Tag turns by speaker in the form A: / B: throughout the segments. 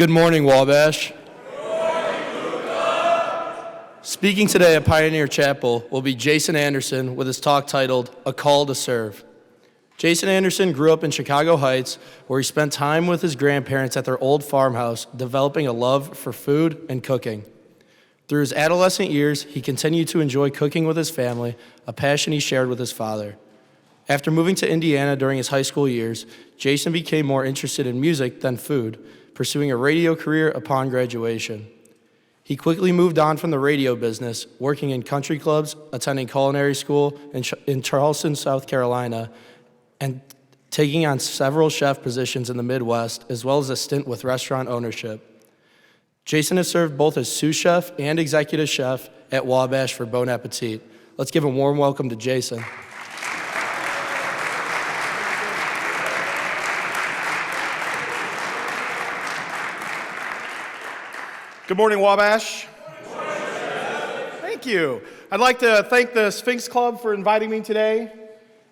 A: Good morning, Wabash. Speaking today at Pioneer Chapel will be Jason Anderson with his talk titled, A Call to Serve. Jason Anderson grew up in Chicago Heights, where he spent time with his grandparents at their old farmhouse, developing a love for food and cooking. Through his adolescent years, he continued to enjoy cooking with his family, a passion he shared with his father. After moving to Indiana during his high school years, Jason became more interested in music than food, pursuing a radio career upon graduation. He quickly moved on from the radio business, working in country clubs, attending culinary school in Charleston, South Carolina, and taking on several chef positions in the Midwest, as well as a stint with restaurant ownership. Jason has served both as sous chef and executive chef at Wabash for Bon Appetit. Let's give a warm welcome to Jason.
B: Good morning, Wabash.
C: Good morning.
B: Thank you. I'd like to thank the Sphinx Club for inviting me today,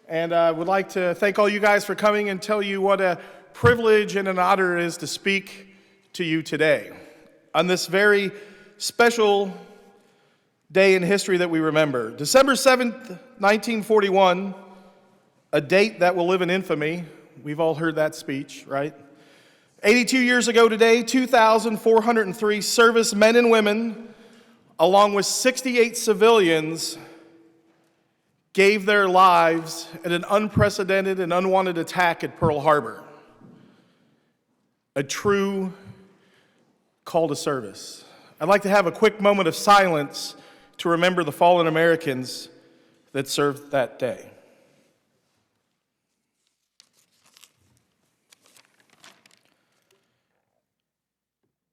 B: and I would like to thank all you guys for coming and tell you what a privilege and an honor it is to speak to you today on this very special day in history that we remember. December 7th, 1941, a date that will live in infamy. We've all heard that speech, right? 82 years ago today, 2,403 servicemen and women, along with 68 civilians, gave their lives in an unprecedented and unwanted attack at Pearl Harbor. A true call to service. I'd like to have a quick moment of silence to remember the fallen Americans that served that day.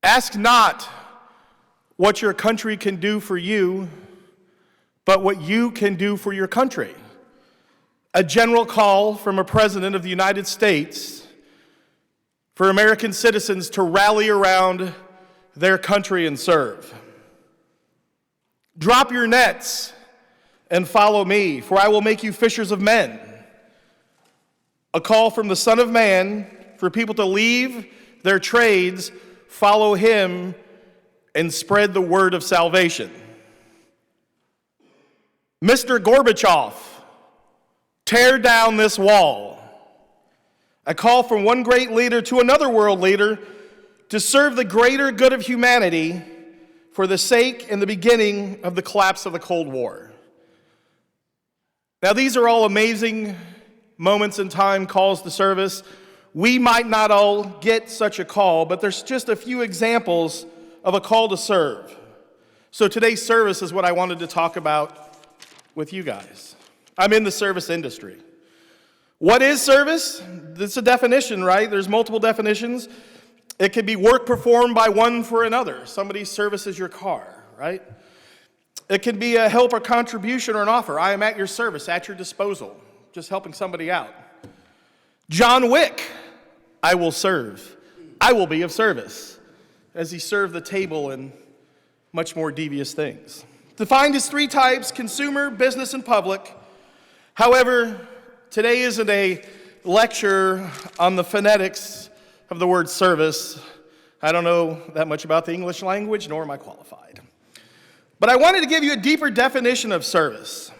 B: Ask not what your country can do for you, but what you can do for your country. A general call from a president of the United States for American citizens to rally around their country and serve. Drop your nets and follow me, for I will make you fishers of men. A call from the Son of Man for people to leave their trades, follow him, and spread the word of salvation. Mr. Gorbachev, tear down this wall. A call from one great leader to another world leader to serve the greater good of humanity for the sake and the beginning of the collapse of the Cold War. Now, these are all amazing moments in time, calls to service. We might not all get such a call, but there's just a few examples of a call to serve. So today's service is what I wanted to talk about with you guys. I'm in the service industry. What is service? It's a definition, right? There's multiple definitions. It could be work performed by one for another. Somebody services your car, right? It can be a help or contribution or an offer. I am at your service, at your disposal, just helping somebody out. John Wick, I will serve. I will be of service, as he served the table and much more devious things. Defined as three types: consumer, business, and public. However, today isn't a lecture on the phonetics of the word service. I don't know that much about the English language, nor am I qualified. But I wanted to give you a deeper definition of service,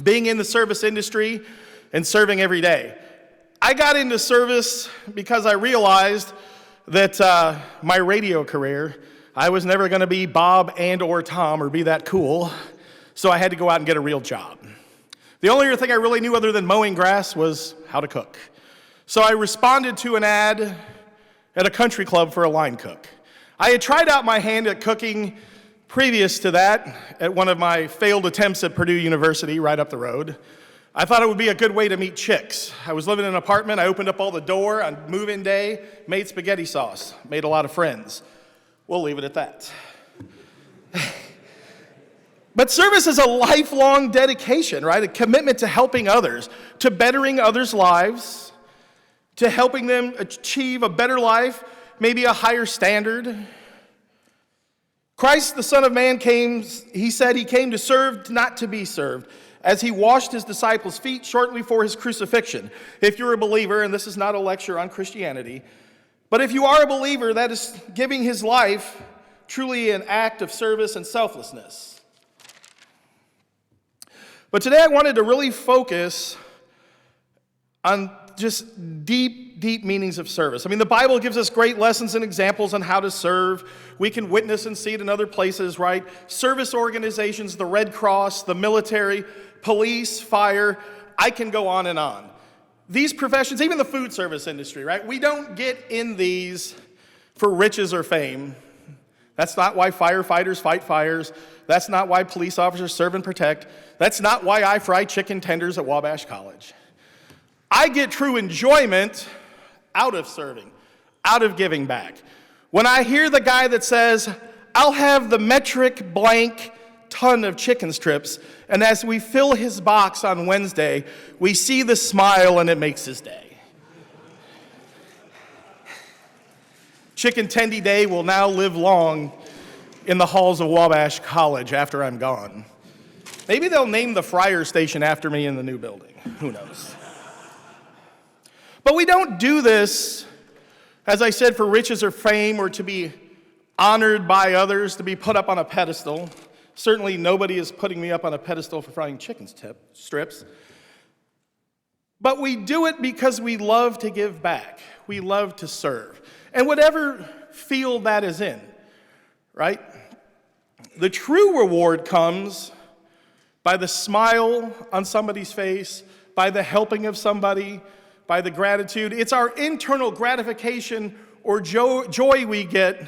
B: being in the service industry and serving every day. I got into service because I realized that my radio career, I was never going to be Bob and or Tom or be that cool, so I had to go out and get a real job. The only other thing I really knew other than mowing grass was how to cook. So I responded to an ad at a country club for a line cook. I had tried out my hand at cooking previous to that at one of my failed attempts at Purdue University right up the road. I thought it would be a good way to meet chicks. I was living in an apartment. I opened up all the door on move-in day, made spaghetti sauce, made a lot of friends. We'll leave it at that. But service is a lifelong dedication, right? A commitment to helping others, to bettering others' lives, to helping them achieve a better life, maybe a higher standard. Christ, the Son of Man, he said he came to serve, not to be served, as he washed his disciples' feet shortly before his crucifixion. If you're a believer, and this is not a lecture on Christianity, But if you are a believer, that is giving his life truly an act of service and selflessness. But today I wanted to really focus on just deep, deep meanings of service. I mean, the Bible gives us great lessons and examples on how to serve. We can witness and see it in other places, right? Service organizations, the Red Cross, the military, police, fire, I can go on and on. These professions, even the food service industry, right? We don't get in these for riches or fame. That's not why firefighters fight fires. That's not why police officers serve and protect. That's not why I fry chicken tenders at Wabash College. I get true enjoyment out of serving, out of giving back. When I hear the guy that says, I'll have the metric blank ton of chicken strips, and as we fill his box on Wednesday, we see the smile and it makes his day. Chicken Tendy Day will now live long in the halls of Wabash College after I'm gone. Maybe they'll name the fryer station after me in the new building. Who knows? But we don't do this, as I said, for riches or fame or to be honored by others, to be put up on a pedestal. Certainly nobody is putting me up on a pedestal for frying chicken strips. But we do it because we love to give back. We love to serve. And whatever field that is in, right? The true reward comes by the smile on somebody's face, by the helping of somebody, by the gratitude. It's our internal gratification or joy we get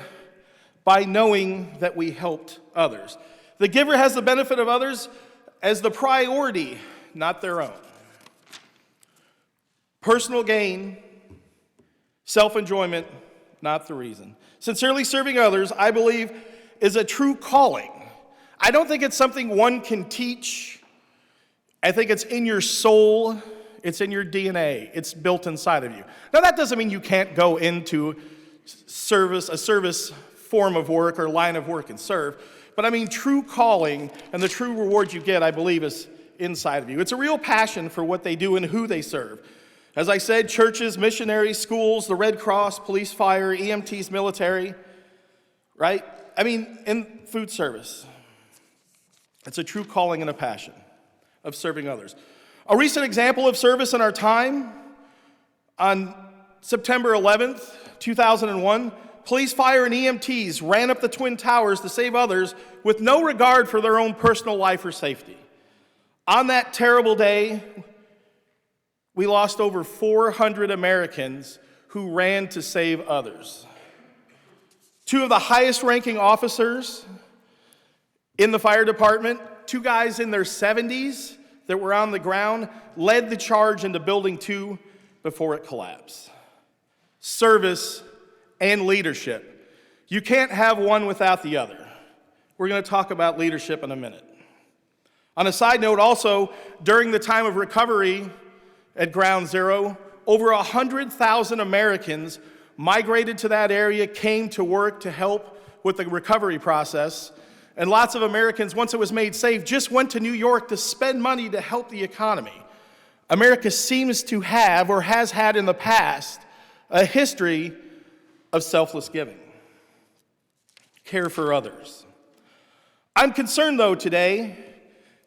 B: by knowing that we helped others. The giver has the benefit of others as the priority, not their own. Personal gain, self-enjoyment, not the reason. Sincerely serving others, I believe, is a true calling. I don't think it's something one can teach. I think it's in your soul. It's in your DNA. It's built inside of you. Now, that doesn't mean you can't go into a service form of work or line of work and serve. But I mean, true calling and the true reward you get, I believe, is inside of you. It's a real passion for what they do and who they serve. As I said, churches, missionaries, schools, the Red Cross, police, fire, EMTs, military, right? I mean, in food service. It's a true calling and a passion of serving others. A recent example of service in our time, on September 11th, 2001, police, fire, and EMTs ran up the Twin Towers to save others with no regard for their own personal life or safety. On that terrible day, we lost over 400 Americans who ran to save others. Two of the highest-ranking officers in the fire department, two guys in their 70s, that were on the ground, led the charge into Building 2 before it collapsed. Service and leadership. You can't have one without the other. We're going to talk about leadership in a minute. On a side note, also, during the time of recovery at Ground Zero, over 100,000 Americans migrated to that area, came to work to help with the recovery process. And lots of Americans, once it was made safe, just went to New York to spend money to help the economy. America seems to have, or has had in the past, a history of selfless giving. Care for others. I'm concerned, though, today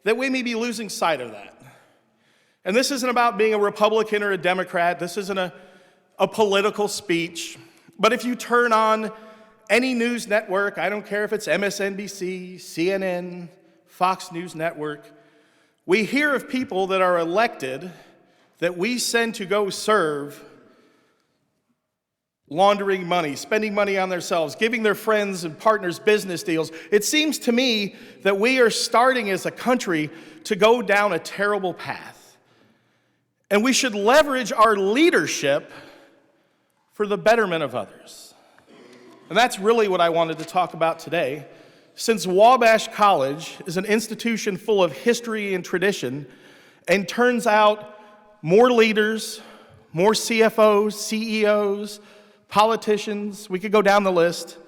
B: that we may be losing sight of that. And this isn't about being a Republican or a Democrat. This isn't a political speech. But if you turn on any news network, I don't care if it's MSNBC, CNN, Fox News Network, we hear of people that are elected that we send to go serve, laundering money, spending money on themselves, giving their friends and partners business deals. It seems to me that we are starting as a country to go down a terrible path. And we should leverage our leadership for the betterment of others. And that's really what I wanted to talk about today. Since Wabash College is an institution full of history and tradition, and turns out more leaders, more CFOs, CEOs, politicians, we could go down the list,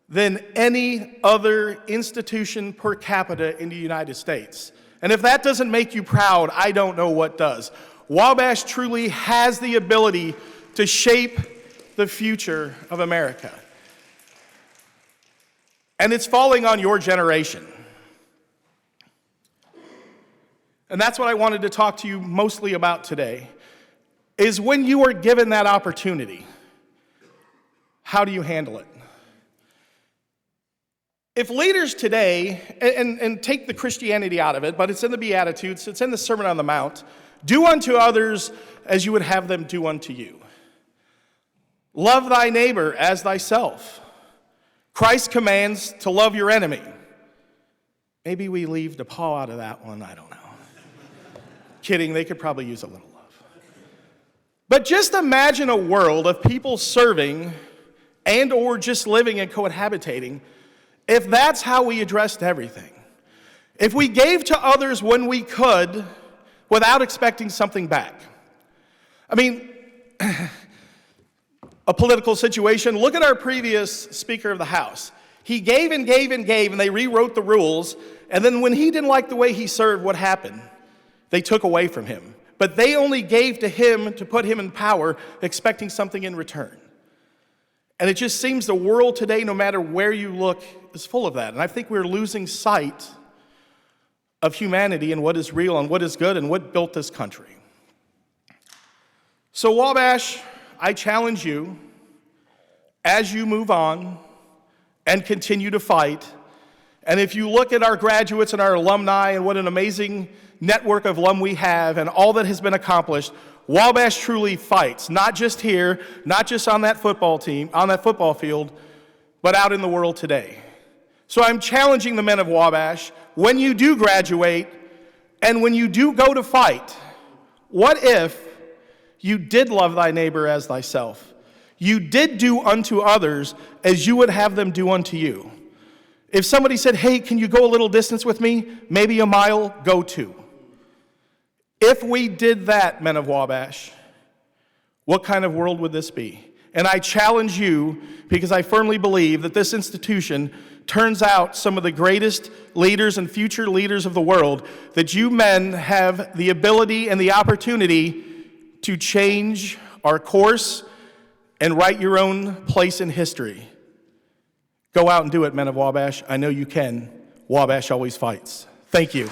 B: than any other institution per capita in the United States. And if that doesn't make you proud, I don't know what does. Wabash truly has the ability to shape the future of America. And it's falling on your generation. And that's what I wanted to talk to you mostly about today, is when you are given that opportunity, how do you handle it? If leaders today, and take the Christianity out of it, but it's in the Beatitudes, it's in the Sermon on the Mount, do unto others as you would have them do unto you. Love thy neighbor as thyself. Christ commands to love your enemy. Maybe we leave DePaul out of that one, I don't know. Kidding, they could probably use a little love. But just imagine a world of people serving and or just living and cohabitating if that's how we addressed everything. If we gave to others when we could without expecting something back. I mean, a political situation, look at our previous Speaker of the House. He gave and gave and gave, and they rewrote the rules, and then when he didn't like the way he served, what happened? They took away from him. But they only gave to him to put him in power, expecting something in return. And it just seems the world today, no matter where you look, is full of that. And I think we're losing sight of humanity and what is real and what is good and what built this country. So Wabash, I challenge you, as you move on and continue to fight, and if you look at our graduates and our alumni and what an amazing network of alum we have and all that has been accomplished, Wabash truly fights, not just here, not just on that football team, on that football field, but out in the world today. So I'm challenging the men of Wabash, when you do graduate and when you do go to fight, what if you did love thy neighbor as thyself? You did do unto others as you would have them do unto you. If somebody said, hey, can you go a little distance with me? Maybe a mile, go 2. If we did that, men of Wabash, what kind of world would this be? And I challenge you, because I firmly believe that this institution turns out some of the greatest leaders and future leaders of the world, that you men have the ability and the opportunity to change our course and write your own place in history. Go out and do it, men of Wabash. I know you can. Wabash always fights. Thank you.